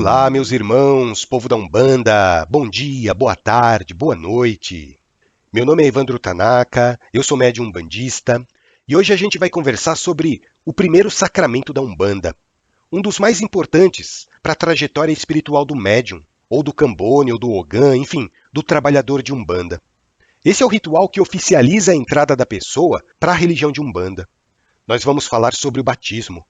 Olá, meus irmãos, povo da Umbanda, bom dia, boa tarde, boa noite. Meu nome é Evandro Tanaka, eu sou médium umbandista e hoje a gente vai conversar sobre o primeiro sacramento da Umbanda, um dos mais importantes para a trajetória espiritual do médium, ou do Cambone, ou do Ogã, enfim, do trabalhador de Umbanda. Esse é o ritual que oficializa a entrada da pessoa para a religião de Umbanda. Nós vamos falar sobre o batismo.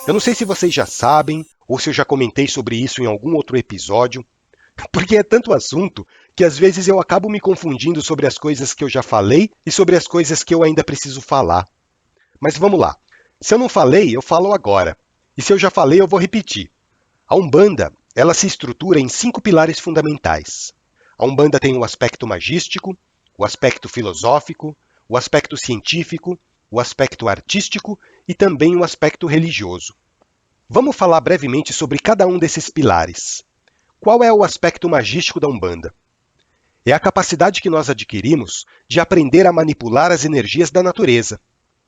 Eu não sei se vocês já sabem, ou se eu já comentei sobre isso em algum outro episódio, porque é tanto assunto que às vezes eu acabo me confundindo sobre as coisas que eu já falei e sobre as coisas que eu ainda preciso falar. Mas vamos lá. Se eu não falei, eu falo agora. E se eu já falei, eu vou repetir. A Umbanda, ela se estrutura em 5 pilares fundamentais. A Umbanda tem o aspecto magístico, o aspecto filosófico, o aspecto científico, o aspecto artístico e também o aspecto religioso. Vamos falar brevemente sobre cada um desses pilares. Qual é o aspecto magístico da Umbanda? É a capacidade que nós adquirimos de aprender a manipular as energias da natureza.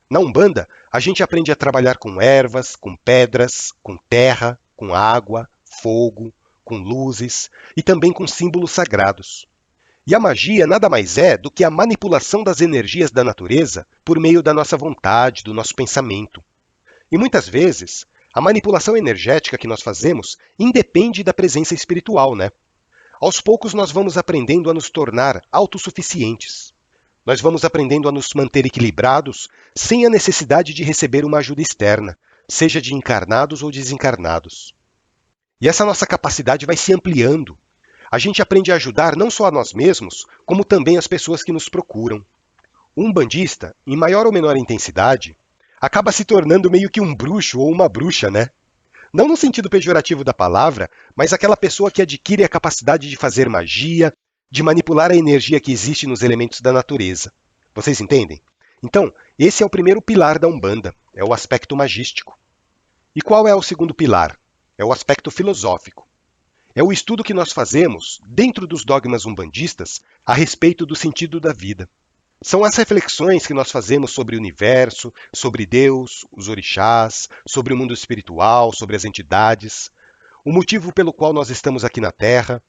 Na Umbanda, a gente aprende a trabalhar com ervas, com pedras, com terra, com água, fogo, com luzes e também com símbolos sagrados. E a magia nada mais é do que a manipulação das energias da natureza por meio da nossa vontade, do nosso pensamento. E muitas vezes, a manipulação energética que nós fazemos independe da presença espiritual, né? Aos poucos nós vamos aprendendo a nos tornar autossuficientes. Nós vamos aprendendo a nos manter equilibrados sem a necessidade de receber uma ajuda externa, seja de encarnados ou desencarnados. E essa nossa capacidade vai se ampliando. A gente aprende a ajudar não só a nós mesmos, como também as pessoas que nos procuram. Um umbandista, em maior ou menor intensidade, acaba se tornando meio que um bruxo ou uma bruxa, né? Não no sentido pejorativo da palavra, mas aquela pessoa que adquire a capacidade de fazer magia, de manipular a energia que existe nos elementos da natureza. Vocês entendem? Então, esse é o primeiro pilar da Umbanda, é o aspecto magístico. E qual é o segundo pilar? É o aspecto filosófico. É o estudo que nós fazemos, dentro dos dogmas umbandistas, a respeito do sentido da vida. São as reflexões que nós fazemos sobre o universo, sobre Deus, os orixás, sobre o mundo espiritual, sobre as entidades, o motivo pelo qual nós estamos aqui na Terra,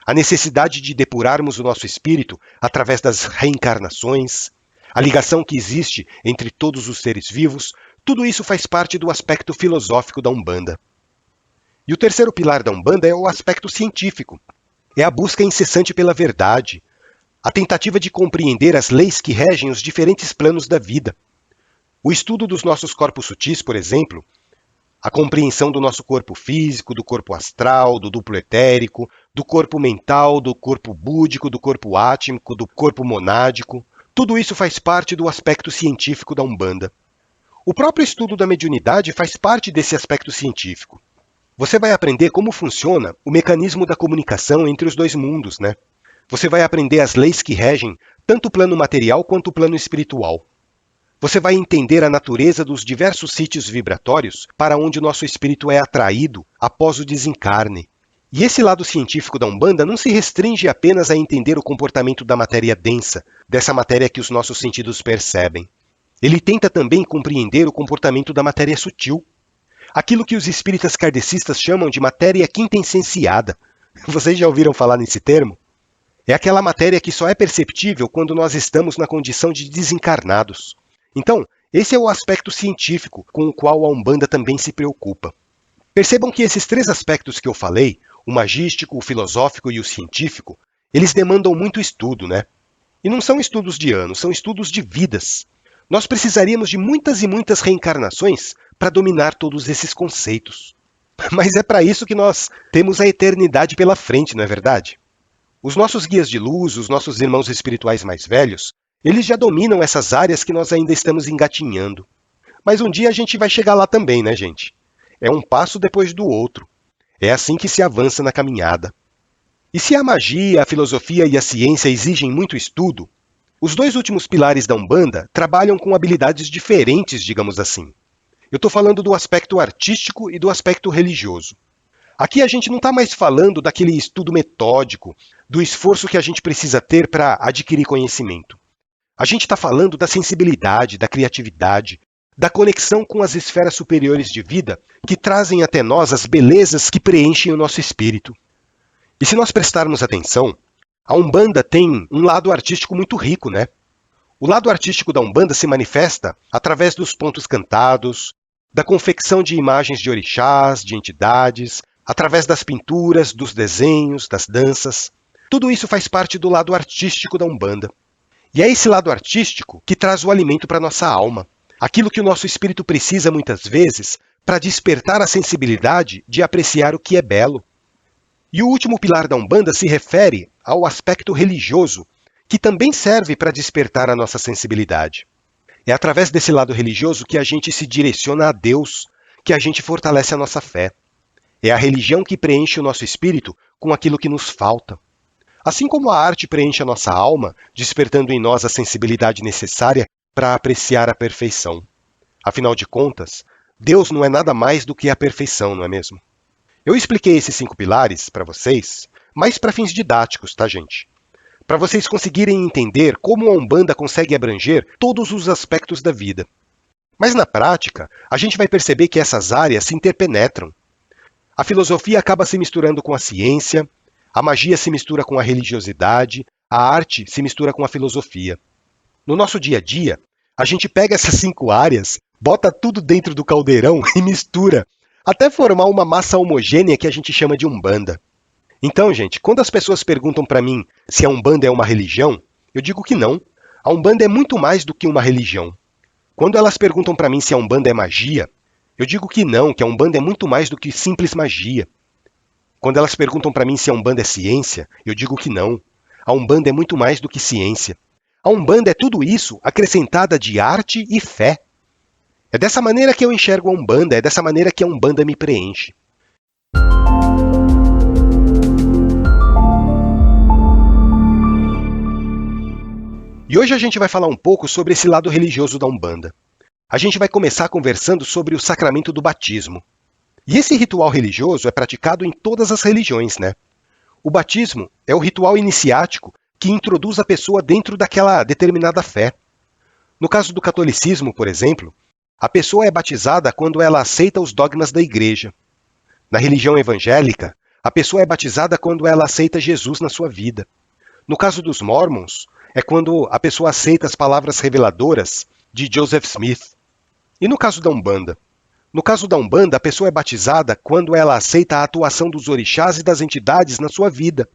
a necessidade de depurarmos o nosso espírito através das reencarnações, a ligação que existe entre todos os seres vivos, tudo isso faz parte do aspecto filosófico da Umbanda. E o terceiro pilar da Umbanda é o aspecto científico. É a busca incessante pela verdade, a tentativa de compreender as leis que regem os diferentes planos da vida. O estudo dos nossos corpos sutis, por exemplo, a compreensão do nosso corpo físico, do corpo astral, do duplo etérico, do corpo mental, do corpo búdico, do corpo átmico, do corpo monádico, tudo isso faz parte do aspecto científico da Umbanda. O próprio estudo da mediunidade faz parte desse aspecto científico. Você vai aprender como funciona o mecanismo da comunicação entre os dois mundos, né? Você vai aprender as leis que regem tanto o plano material quanto o plano espiritual. Você vai entender a natureza dos diversos sítios vibratórios para onde o nosso espírito é atraído após o desencarne. E esse lado científico da Umbanda não se restringe apenas a entender o comportamento da matéria densa, dessa matéria que os nossos sentidos percebem. Ele tenta também compreender o comportamento da matéria sutil, aquilo que os espíritas kardecistas chamam de matéria quintessenciada. Vocês já ouviram falar nesse termo? É aquela matéria que só é perceptível quando nós estamos na condição de desencarnados. Então, esse é o aspecto científico com o qual a Umbanda também se preocupa. Percebam que esses 3 aspectos que eu falei, o magístico, o filosófico e o científico, eles demandam muito estudo, né? E não são estudos de anos, são estudos de vidas. Nós precisaríamos de muitas e muitas reencarnações para dominar todos esses conceitos. Mas é para isso que nós temos a eternidade pela frente, não é verdade? Os nossos guias de luz, os nossos irmãos espirituais mais velhos, eles já dominam essas áreas que nós ainda estamos engatinhando. Mas um dia a gente vai chegar lá também, né, gente? É um passo depois do outro. É assim que se avança na caminhada. E se a magia, a filosofia e a ciência exigem muito estudo, os 2 últimos pilares da Umbanda trabalham com habilidades diferentes, digamos assim. Eu estou falando do aspecto artístico e do aspecto religioso. Aqui a gente não está mais falando daquele estudo metódico, do esforço que a gente precisa ter para adquirir conhecimento. A gente está falando da sensibilidade, da criatividade, da conexão com as esferas superiores de vida que trazem até nós as belezas que preenchem o nosso espírito. E se nós prestarmos atenção, a Umbanda tem um lado artístico muito rico, né? O lado artístico da Umbanda se manifesta através dos pontos cantados, da confecção de imagens de orixás, de entidades, através das pinturas, dos desenhos, das danças. Tudo isso faz parte do lado artístico da Umbanda. E é esse lado artístico que traz o alimento para a nossa alma, aquilo que o nosso espírito precisa muitas vezes para despertar a sensibilidade de apreciar o que é belo. E o último pilar da Umbanda se refere ao aspecto religioso, que também serve para despertar a nossa sensibilidade. É através desse lado religioso que a gente se direciona a Deus, que a gente fortalece a nossa fé. É a religião que preenche o nosso espírito com aquilo que nos falta. Assim como a arte preenche a nossa alma, despertando em nós a sensibilidade necessária para apreciar a perfeição. Afinal de contas, Deus não é nada mais do que a perfeição, não é mesmo? Eu expliquei esses 5 pilares para vocês, mas para fins didáticos, tá, gente? Para vocês conseguirem entender como a Umbanda consegue abranger todos os aspectos da vida. Mas na prática, a gente vai perceber que essas áreas se interpenetram. A filosofia acaba se misturando com a ciência, a magia se mistura com a religiosidade, a arte se mistura com a filosofia. No nosso dia a dia, a gente pega essas 5 áreas, bota tudo dentro do caldeirão e mistura, até formar uma massa homogênea que a gente chama de Umbanda. Então, gente, quando as pessoas perguntam para mim se a Umbanda é uma religião, eu digo que não. A Umbanda é muito mais do que uma religião. Quando elas perguntam para mim se a Umbanda é magia, eu digo que não, que a Umbanda é muito mais do que simples magia. Quando elas perguntam para mim se a Umbanda é ciência, eu digo que não. A Umbanda é muito mais do que ciência. A Umbanda é tudo isso acrescentada de arte e fé. É dessa maneira que eu enxergo a Umbanda, é dessa maneira que a Umbanda me preenche. E hoje a gente vai falar um pouco sobre esse lado religioso da Umbanda. A gente vai começar conversando sobre o sacramento do batismo. E esse ritual religioso é praticado em todas as religiões, né? O batismo é o ritual iniciático que introduz a pessoa dentro daquela determinada fé. No caso do catolicismo, por exemplo, a pessoa é batizada quando ela aceita os dogmas da igreja. Na religião evangélica, a pessoa é batizada quando ela aceita Jesus na sua vida. No caso dos Mormons, é quando a pessoa aceita as palavras reveladoras de Joseph Smith. E no caso da Umbanda? No caso da Umbanda, a pessoa é batizada quando ela aceita a atuação dos orixás e das entidades na sua vida.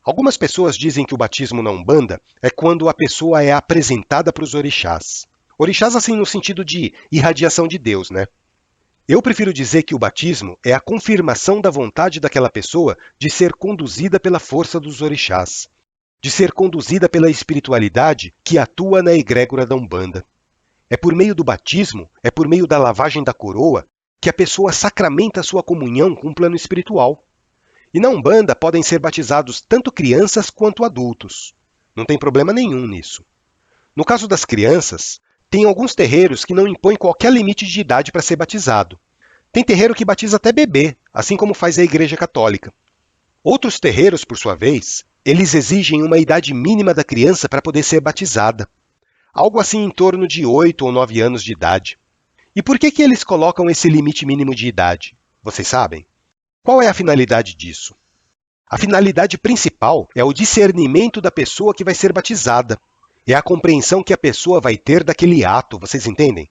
Algumas pessoas dizem que o batismo na Umbanda é quando a pessoa é apresentada para os orixás. Orixás assim no sentido de irradiação de Deus, né? Eu prefiro dizer que o batismo é a confirmação da vontade daquela pessoa de ser conduzida pela força dos orixás, de ser conduzida pela espiritualidade que atua na egrégora da Umbanda. É por meio do batismo, é por meio da lavagem da coroa, que a pessoa sacramenta a sua comunhão com o plano espiritual. E na Umbanda podem ser batizados tanto crianças quanto adultos. Não tem problema nenhum nisso. No caso das crianças, tem alguns terreiros que não impõem qualquer limite de idade para ser batizado. Tem terreiro que batiza até bebê, assim como faz a Igreja Católica. Outros terreiros, por sua vez, eles exigem uma idade mínima da criança para poder ser batizada. Algo assim em torno de 8 ou 9 anos de idade. E por que eles colocam esse limite mínimo de idade? Vocês sabem? Qual é a finalidade disso? A finalidade principal é o discernimento da pessoa que vai ser batizada. É a compreensão que a pessoa vai ter daquele ato, vocês entendem?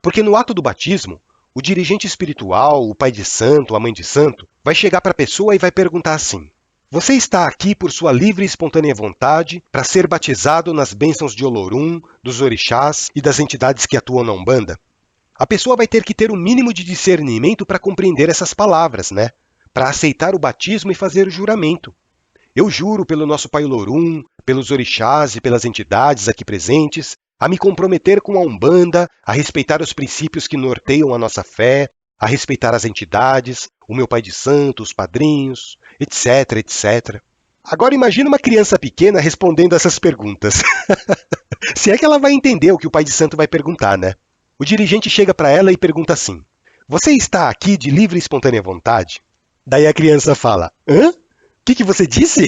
Porque no ato do batismo, o dirigente espiritual, o pai de santo, a mãe de santo, vai chegar para a pessoa e vai perguntar assim: você está aqui por sua livre e espontânea vontade para ser batizado nas bênçãos de Olorum, dos orixás e das entidades que atuam na Umbanda? A pessoa vai ter que ter o mínimo de discernimento para compreender essas palavras, né? Para aceitar o batismo e fazer o juramento. Eu juro pelo nosso Pai Olorum, pelos orixás e pelas entidades aqui presentes, a me comprometer com a Umbanda, a respeitar os princípios que norteiam a nossa fé, a respeitar as entidades, o meu pai de santo, os padrinhos, etc, etc. Agora imagina uma criança pequena respondendo essas perguntas. Se é que ela vai entender o que o pai de santo vai perguntar, né? O dirigente chega para ela e pergunta assim: você está aqui de livre e espontânea vontade? Daí a criança fala: hã? O que você disse?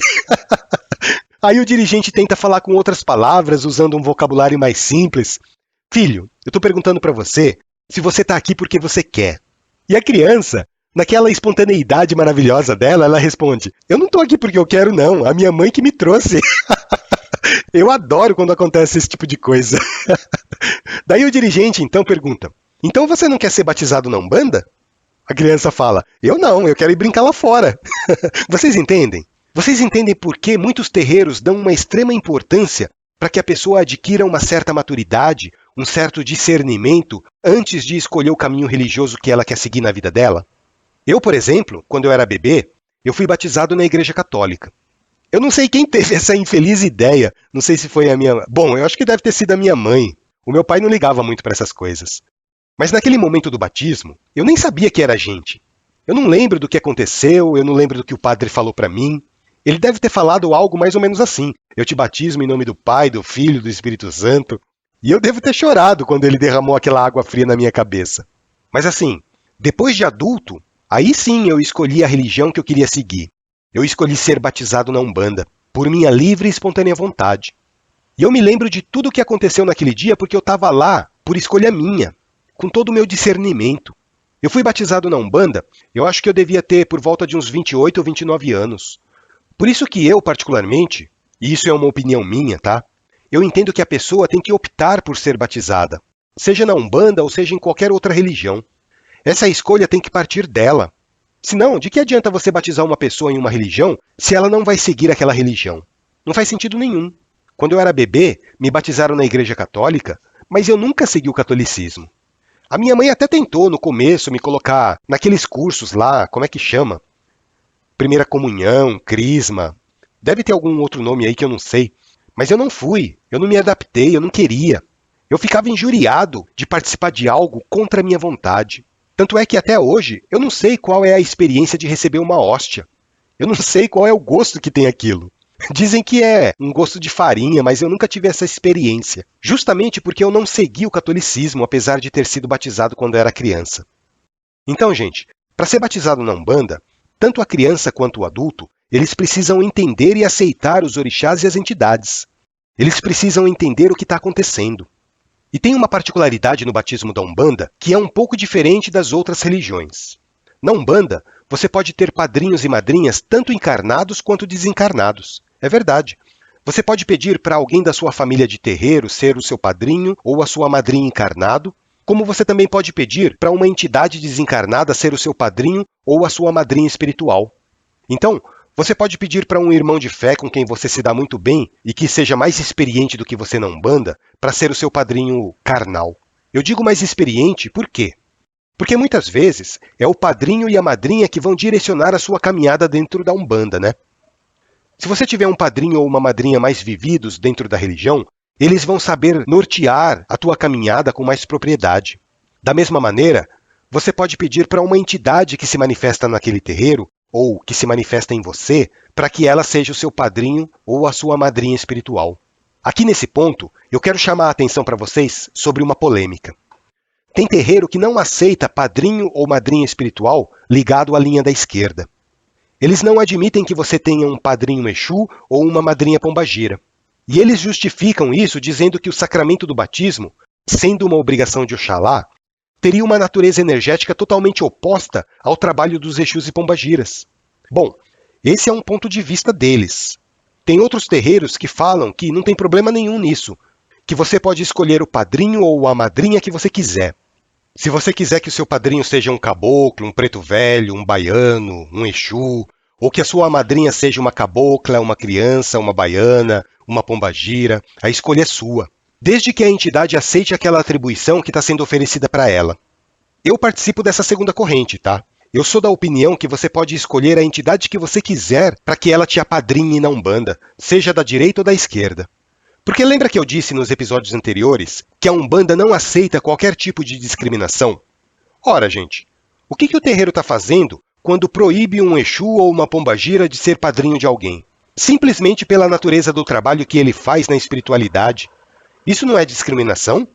Aí o dirigente tenta falar com outras palavras, usando um vocabulário mais simples. Filho, eu estou perguntando para você se você está aqui porque você quer. E a criança, naquela espontaneidade maravilhosa dela, ela responde: eu não estou aqui porque eu quero, não. A minha mãe que me trouxe. Eu adoro quando acontece esse tipo de coisa. Daí o dirigente então pergunta: então você não quer ser batizado na Umbanda? A criança fala: eu não, eu quero ir brincar lá fora. Vocês entendem? Vocês entendem por que muitos terreiros dão uma extrema importância para que a pessoa adquira uma certa maturidade, um certo discernimento, antes de escolher o caminho religioso que ela quer seguir na vida dela? Eu, por exemplo, quando eu era bebê, eu fui batizado na Igreja Católica. Eu não sei quem teve essa infeliz ideia, não sei se foi a minha... Bom, eu acho que deve ter sido a minha mãe. O meu pai não ligava muito para essas coisas. Mas naquele momento do batismo, eu nem sabia que era gente. Eu não lembro do que aconteceu, eu não lembro do que o padre falou para mim. Ele deve ter falado algo mais ou menos assim: eu te batismo em nome do Pai, do Filho, do Espírito Santo. E eu devo ter chorado quando ele derramou aquela água fria na minha cabeça. Mas assim, depois de adulto, aí sim eu escolhi a religião que eu queria seguir. Eu escolhi ser batizado na Umbanda, por minha livre e espontânea vontade. E eu me lembro de tudo o que aconteceu naquele dia porque eu estava lá por escolha minha, com todo o meu discernimento. Eu fui batizado na Umbanda, eu acho que eu devia ter por volta de uns 28 ou 29 anos. Por isso que eu, particularmente, e isso é uma opinião minha, tá? Eu entendo que a pessoa tem que optar por ser batizada, seja na Umbanda ou seja em qualquer outra religião. Essa escolha tem que partir dela. Senão, de que adianta você batizar uma pessoa em uma religião se ela não vai seguir aquela religião? Não faz sentido nenhum. Quando eu era bebê, me batizaram na Igreja Católica, mas eu nunca segui o catolicismo. A minha mãe até tentou, no começo, me colocar naqueles cursos lá, como é que chama? Primeira comunhão, crisma, deve ter algum outro nome aí que eu não sei. Mas eu não fui, eu não me adaptei, eu não queria. Eu ficava injuriado de participar de algo contra a minha vontade. Tanto é que até hoje eu não sei qual é a experiência de receber uma hóstia. Eu não sei qual é o gosto que tem aquilo. Dizem que é um gosto de farinha, mas eu nunca tive essa experiência. Justamente porque eu não segui o catolicismo, apesar de ter sido batizado quando era criança. Então, gente, para ser batizado na Umbanda, tanto a criança quanto o adulto, eles precisam entender e aceitar os orixás e as entidades. Eles precisam entender o que está acontecendo. E tem uma particularidade no batismo da Umbanda que é um pouco diferente das outras religiões. Na Umbanda, você pode ter padrinhos e madrinhas tanto encarnados quanto desencarnados. É verdade. Você pode pedir para alguém da sua família de terreiro ser o seu padrinho ou a sua madrinha encarnado, como você também pode pedir para uma entidade desencarnada ser o seu padrinho ou a sua madrinha espiritual. Então, você pode pedir para um irmão de fé com quem você se dá muito bem e que seja mais experiente do que você na Umbanda para ser o seu padrinho carnal. Eu digo mais experiente por quê? Porque muitas vezes é o padrinho e a madrinha que vão direcionar a sua caminhada dentro da Umbanda, né? Se você tiver um padrinho ou uma madrinha mais vividos dentro da religião, eles vão saber nortear a tua caminhada com mais propriedade. Da mesma maneira, você pode pedir para uma entidade que se manifesta naquele terreiro, ou que se manifesta em você, para que ela seja o seu padrinho ou a sua madrinha espiritual. Aqui nesse ponto, eu quero chamar a atenção para vocês sobre uma polêmica. Tem terreiro que não aceita padrinho ou madrinha espiritual ligado à linha da esquerda. Eles não admitem que você tenha um padrinho Exu ou uma madrinha Pombagira. E eles justificam isso dizendo que o sacramento do batismo, sendo uma obrigação de Oxalá, teria uma natureza energética totalmente oposta ao trabalho dos Exus e Pombagiras. Bom, esse é um ponto de vista deles. Tem outros terreiros que falam que não tem problema nenhum nisso, que você pode escolher o padrinho ou a madrinha que você quiser. Se você quiser que o seu padrinho seja um caboclo, um preto velho, um baiano, um Exu, ou que a sua madrinha seja uma cabocla, uma criança, uma baiana, uma pombagira, a escolha é sua, desde que a entidade aceite aquela atribuição que está sendo oferecida para ela. Eu participo dessa segunda corrente, tá? Eu sou da opinião que você pode escolher a entidade que você quiser para que ela te apadrinhe na Umbanda, seja da direita ou da esquerda. Porque lembra que eu disse nos episódios anteriores que a Umbanda não aceita qualquer tipo de discriminação? Ora, gente, o que o terreiro está fazendo quando proíbe um Exu ou uma pombagira de ser padrinho de alguém? Simplesmente pela natureza do trabalho que ele faz na espiritualidade. Isso não é discriminação?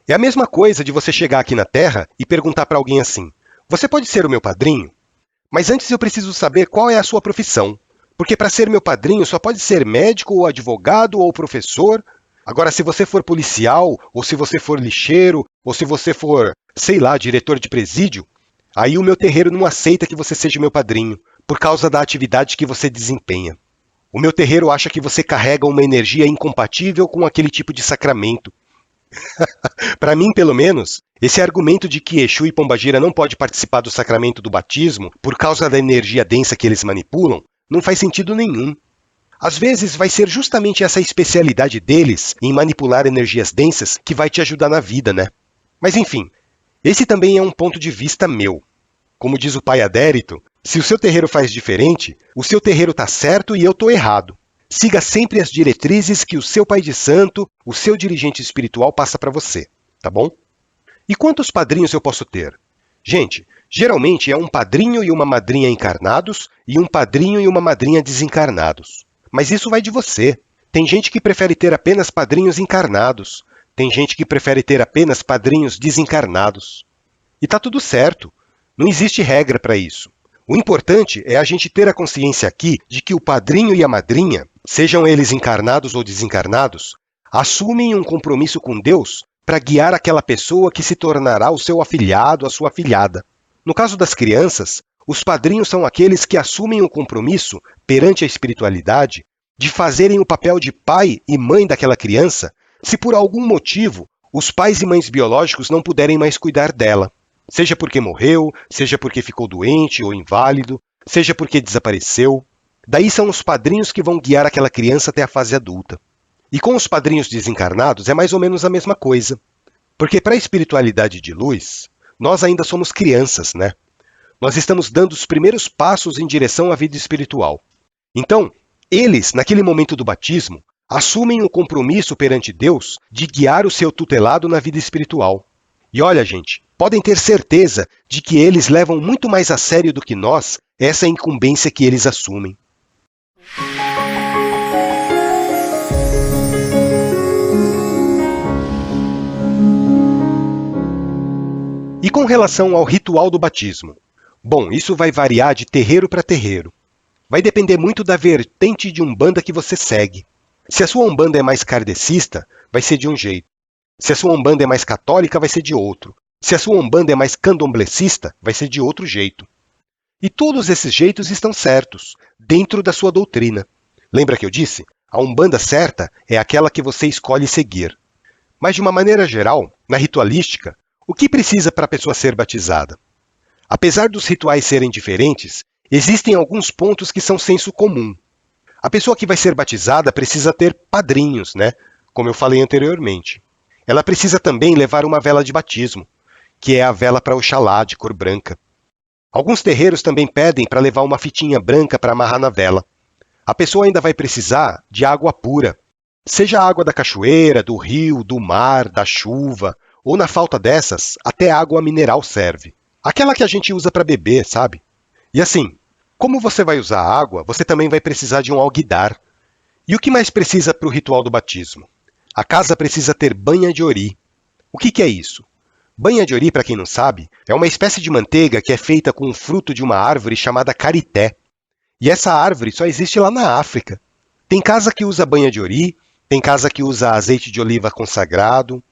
É a mesma coisa de você chegar aqui na Terra e perguntar para alguém assim: você pode ser o meu padrinho? Mas antes eu preciso saber qual é a sua profissão, Porque para ser meu padrinho só pode ser médico ou advogado ou professor. Agora, se você for policial, ou se você for lixeiro, ou se você for, sei lá, diretor de presídio, aí o meu terreiro não aceita que você seja meu padrinho, por causa da atividade que você desempenha. O meu terreiro acha que você carrega uma energia incompatível com aquele tipo de sacramento. Para mim, pelo menos, esse argumento de que Exu e Pombagira não pode participar do sacramento do batismo por causa da energia densa que eles manipulam, não faz sentido nenhum. Às vezes vai ser justamente essa especialidade deles em manipular energias densas que vai te ajudar na vida, né? Mas enfim, esse também é um ponto de vista meu. Como diz o pai Adérito, se o seu terreiro faz diferente, o seu terreiro está certo e eu estou errado. Siga sempre as diretrizes que o seu pai de santo, o seu dirigente espiritual passa para você, tá bom? E quantos padrinhos eu posso ter? Gente, geralmente é um padrinho e uma madrinha encarnados e um padrinho e uma madrinha desencarnados. Mas isso vai de você. Tem gente que prefere ter apenas padrinhos encarnados. Tem gente que prefere ter apenas padrinhos desencarnados. E tá tudo certo. Não existe regra para isso. O importante é a gente ter a consciência aqui de que o padrinho e a madrinha, sejam eles encarnados ou desencarnados, assumem um compromisso com Deus para guiar aquela pessoa que se tornará o seu afilhado, a sua afilhada. No caso das crianças, os padrinhos são aqueles que assumem o compromisso perante a espiritualidade de fazerem o papel de pai e mãe daquela criança se por algum motivo os pais e mães biológicos não puderem mais cuidar dela. Seja porque morreu, seja porque ficou doente ou inválido, seja porque desapareceu. Daí são os padrinhos que vão guiar aquela criança até a fase adulta. E com os padrinhos desencarnados é mais ou menos a mesma coisa. Porque para a espiritualidade de luz, nós ainda somos crianças, né? Nós estamos dando os primeiros passos em direção à vida espiritual. Então, eles, naquele momento do batismo, assumem o compromisso perante Deus de guiar o seu tutelado na vida espiritual. E olha, gente, podem ter certeza de que eles levam muito mais a sério do que nós essa incumbência que eles assumem. E com relação ao ritual do batismo? Bom, isso vai variar de terreiro para terreiro. Vai depender muito da vertente de umbanda que você segue. Se a sua umbanda é mais kardecista, vai ser de um jeito. Se a sua umbanda é mais católica, vai ser de outro. Se a sua umbanda é mais candomblecista, vai ser de outro jeito. E todos esses jeitos estão certos, dentro da sua doutrina. Lembra que eu disse? A umbanda certa é aquela que você escolhe seguir. Mas de uma maneira geral, na ritualística, o que precisa para a pessoa ser batizada? Apesar dos rituais serem diferentes, existem alguns pontos que são senso comum. A pessoa que vai ser batizada precisa ter padrinhos, né? Como eu falei anteriormente. Ela precisa também levar uma vela de batismo, que é a vela para Oxalá, de cor branca. Alguns terreiros também pedem para levar uma fitinha branca para amarrar na vela. A pessoa ainda vai precisar de água pura, seja a água da cachoeira, do rio, do mar, da chuva, ou na falta dessas, até água mineral serve. Aquela que a gente usa para beber, sabe? E assim, como você vai usar a água, você também vai precisar de um alguidar. E o que mais precisa para o ritual do batismo? A casa precisa ter banha de ori. O que é isso? Banha de ori, para quem não sabe, é uma espécie de manteiga que é feita com o fruto de uma árvore chamada carité. E essa árvore só existe lá na África. Tem casa que usa banha de ori, tem casa que usa azeite de oliva consagrado.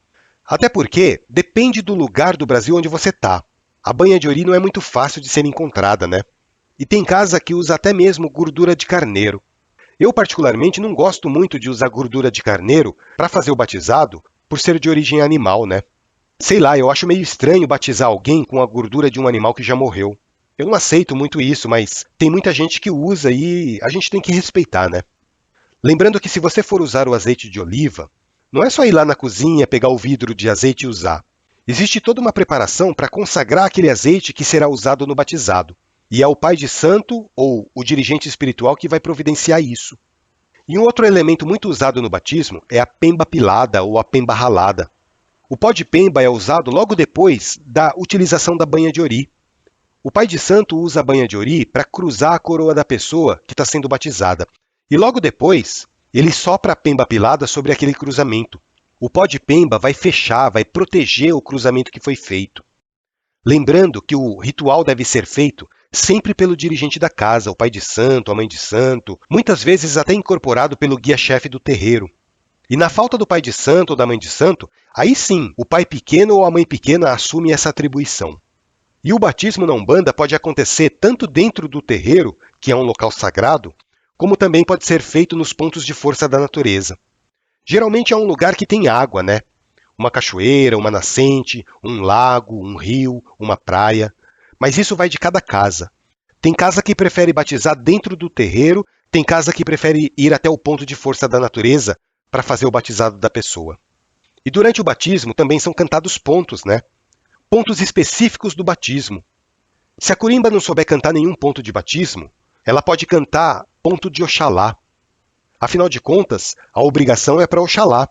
Até porque depende do lugar do Brasil onde você está. A banha de ori não é muito fácil de ser encontrada, né? E tem casa que usa até mesmo gordura de carneiro. Eu, particularmente, não gosto muito de usar gordura de carneiro para fazer o batizado por ser de origem animal, né? Sei lá, eu acho meio estranho batizar alguém com a gordura de um animal que já morreu. Eu não aceito muito isso, mas tem muita gente que usa e a gente tem que respeitar, né? Lembrando que se você for usar o azeite de oliva, não é só ir lá na cozinha, pegar o vidro de azeite e usar. Existe toda uma preparação para consagrar aquele azeite que será usado no batizado. E é o pai de santo ou o dirigente espiritual que vai providenciar isso. E um outro elemento muito usado no batismo é a pemba pilada ou a pemba ralada. O pó de pemba é usado logo depois da utilização da banha de ori. O pai de santo usa a banha de ori para cruzar a coroa da pessoa que está sendo batizada. E logo depois, ele sopra a pemba pilada sobre aquele cruzamento. O pó de pemba vai fechar, vai proteger o cruzamento que foi feito. Lembrando que o ritual deve ser feito sempre pelo dirigente da casa, o pai de santo, a mãe de santo, muitas vezes até incorporado pelo guia-chefe do terreiro. E na falta do pai de santo ou da mãe de santo, aí sim, o pai pequeno ou a mãe pequena assume essa atribuição. E o batismo na Umbanda pode acontecer tanto dentro do terreiro, que é um local sagrado, como também pode ser feito nos pontos de força da natureza. Geralmente é um lugar que tem água, né? Uma cachoeira, uma nascente, um lago, um rio, uma praia. Mas isso vai de cada casa. Tem casa que prefere batizar dentro do terreiro, tem casa que prefere ir até o ponto de força da natureza para fazer o batizado da pessoa. E durante o batismo também são cantados pontos, né? Pontos específicos do batismo. Se a Curimba não souber cantar nenhum ponto de batismo, ela pode cantar ponto de Oxalá. Afinal de contas, a obrigação é para Oxalá.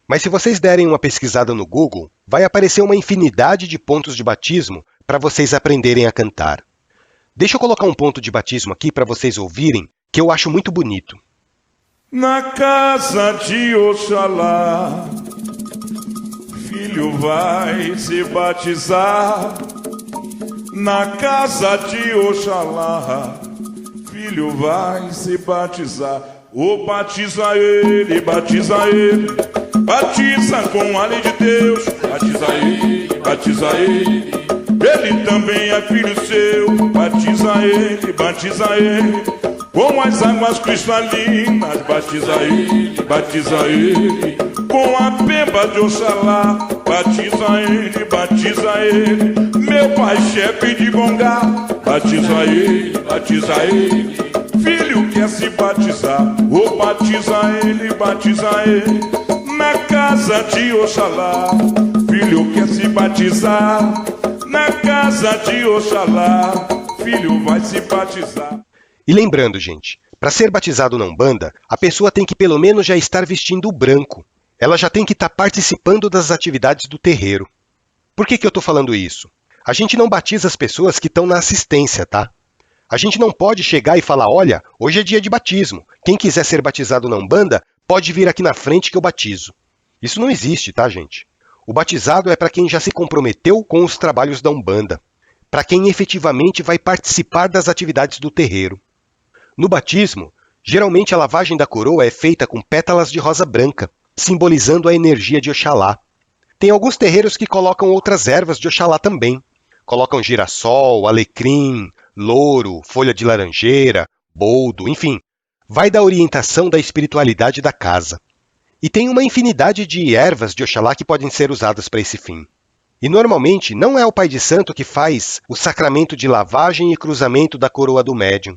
Mas se vocês derem uma pesquisada no Google, vai aparecer uma infinidade de pontos de batismo para vocês aprenderem a cantar. Deixa eu colocar um ponto de batismo aqui para vocês ouvirem, que eu acho muito bonito. Na casa de Oxalá, filho vai se batizar. Na casa de Oxalá, filho vai se batizar. Oh, batiza ele, batiza ele. Batiza com a lei de Deus. Batiza ele, batiza ele. Ele também é filho seu. Batiza ele, batiza ele. Com as águas cristalinas, batiza ele, batiza ele. Com a pemba de Oxalá, batiza ele, batiza ele. Meu pai chefe de Gongá, batiza ele, batiza ele. Filho quer se batizar, oh, batiza ele, batiza ele. Na casa de Oxalá, filho quer se batizar. Na casa de Oxalá, filho vai se batizar. E lembrando, gente, para ser batizado na Umbanda, a pessoa tem que pelo menos já estar vestindo o branco. Ela já tem que estar participando das atividades do terreiro. Por que eu estou falando isso? A gente não batiza as pessoas que estão na assistência, tá? A gente não pode chegar e falar, olha, hoje é dia de batismo. Quem quiser ser batizado na Umbanda, pode vir aqui na frente que eu batizo. Isso não existe, tá, gente? O batizado é para quem já se comprometeu com os trabalhos da Umbanda. Para quem efetivamente vai participar das atividades do terreiro. No batismo, geralmente a lavagem da coroa é feita com pétalas de rosa branca, simbolizando a energia de Oxalá. Tem alguns terreiros que colocam outras ervas de Oxalá também. Colocam girassol, alecrim, louro, folha de laranjeira, boldo, enfim. Vai da orientação da espiritualidade da casa. E tem uma infinidade de ervas de Oxalá que podem ser usadas para esse fim. E normalmente não é o pai de santo que faz o sacramento de lavagem e cruzamento da coroa do médium.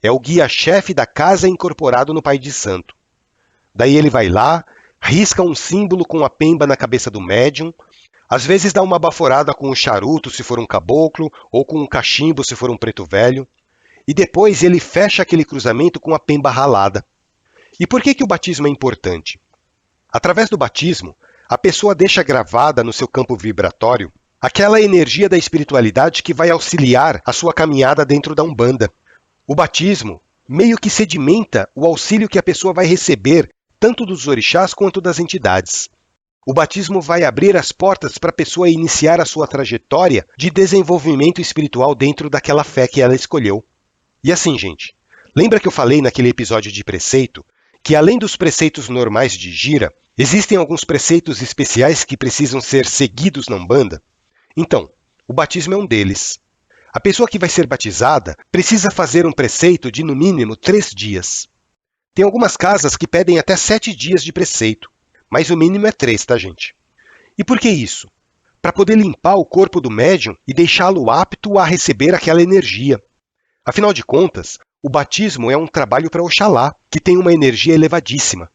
É o guia-chefe da casa incorporado no pai de santo. Daí ele vai lá, risca um símbolo com a pemba na cabeça do médium, às vezes dá uma baforada com um charuto se for um caboclo, ou com um cachimbo se for um preto velho, e depois ele fecha aquele cruzamento com a pemba ralada. E por que o batismo é importante? Através do batismo, a pessoa deixa gravada no seu campo vibratório aquela energia da espiritualidade que vai auxiliar a sua caminhada dentro da Umbanda. O batismo meio que sedimenta o auxílio que a pessoa vai receber, tanto dos orixás quanto das entidades. O batismo vai abrir as portas para a pessoa iniciar a sua trajetória de desenvolvimento espiritual dentro daquela fé que ela escolheu. E assim, gente, lembra que eu falei naquele episódio de preceito que além dos preceitos normais de gira, existem alguns preceitos especiais que precisam ser seguidos na Umbanda? Então, o batismo é um deles. A pessoa que vai ser batizada precisa fazer um preceito de, no mínimo, 3 dias. Tem algumas casas que pedem até 7 dias de preceito, mas o mínimo é 3, tá, gente? E por que isso? Para poder limpar o corpo do médium e deixá-lo apto a receber aquela energia. Afinal de contas, o batismo é um trabalho para Oxalá, que tem uma energia elevadíssima.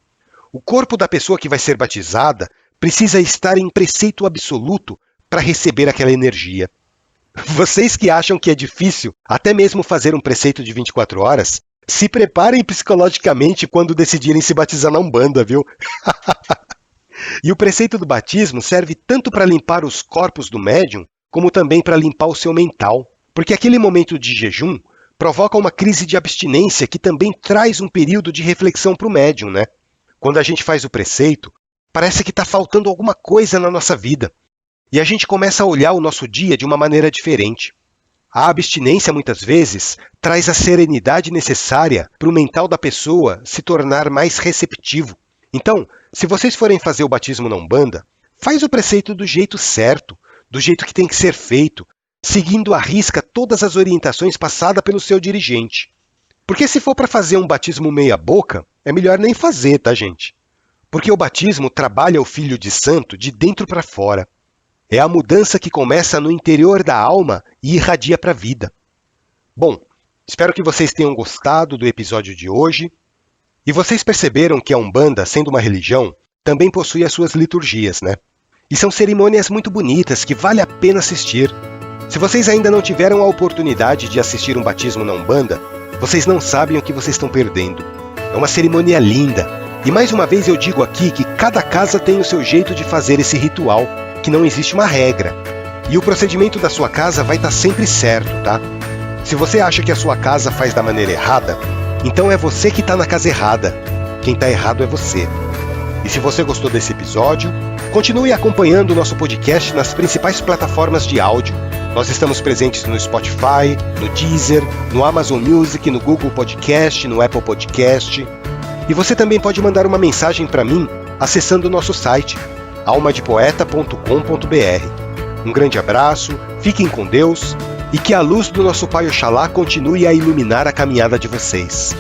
O corpo da pessoa que vai ser batizada precisa estar em preceito absoluto para receber aquela energia. Vocês que acham que é difícil até mesmo fazer um preceito de 24 horas, se preparem psicologicamente quando decidirem se batizar na Umbanda, viu? E o preceito do batismo serve tanto para limpar os corpos do médium, como também para limpar o seu mental. Porque aquele momento de jejum provoca uma crise de abstinência que também traz um período de reflexão para o médium, né? Quando a gente faz o preceito, parece que está faltando alguma coisa na nossa vida. E a gente começa a olhar o nosso dia de uma maneira diferente. A abstinência, muitas vezes, traz a serenidade necessária para o mental da pessoa se tornar mais receptivo. Então, se vocês forem fazer o batismo na Umbanda, faz o preceito do jeito certo, do jeito que tem que ser feito, seguindo à risca todas as orientações passadas pelo seu dirigente. Porque se for para fazer um batismo meia boca, é melhor nem fazer, tá, gente? Porque o batismo trabalha o filho de santo de dentro para fora. É a mudança que começa no interior da alma e irradia para a vida. Bom, espero que vocês tenham gostado do episódio de hoje. E vocês perceberam que a Umbanda, sendo uma religião, também possui as suas liturgias, né? E são cerimônias muito bonitas que vale a pena assistir. Se vocês ainda não tiveram a oportunidade de assistir um batismo na Umbanda, vocês não sabem o que vocês estão perdendo. É uma cerimônia linda. E mais uma vez eu digo aqui que cada casa tem o seu jeito de fazer esse ritual, que não existe uma regra. E o procedimento da sua casa vai estar sempre certo, tá? Se você acha que a sua casa faz da maneira errada, então é você que está na casa errada. Quem está errado é você. E se você gostou desse episódio, continue acompanhando o nosso podcast nas principais plataformas de áudio. Nós estamos presentes no Spotify, no Deezer, no Amazon Music, no Google Podcast, no Apple Podcast. E você também pode mandar uma mensagem para mim acessando o nosso site, almadepoeta.com.br. Um grande abraço, fiquem com Deus e que a luz do nosso Pai Oxalá continue a iluminar a caminhada de vocês.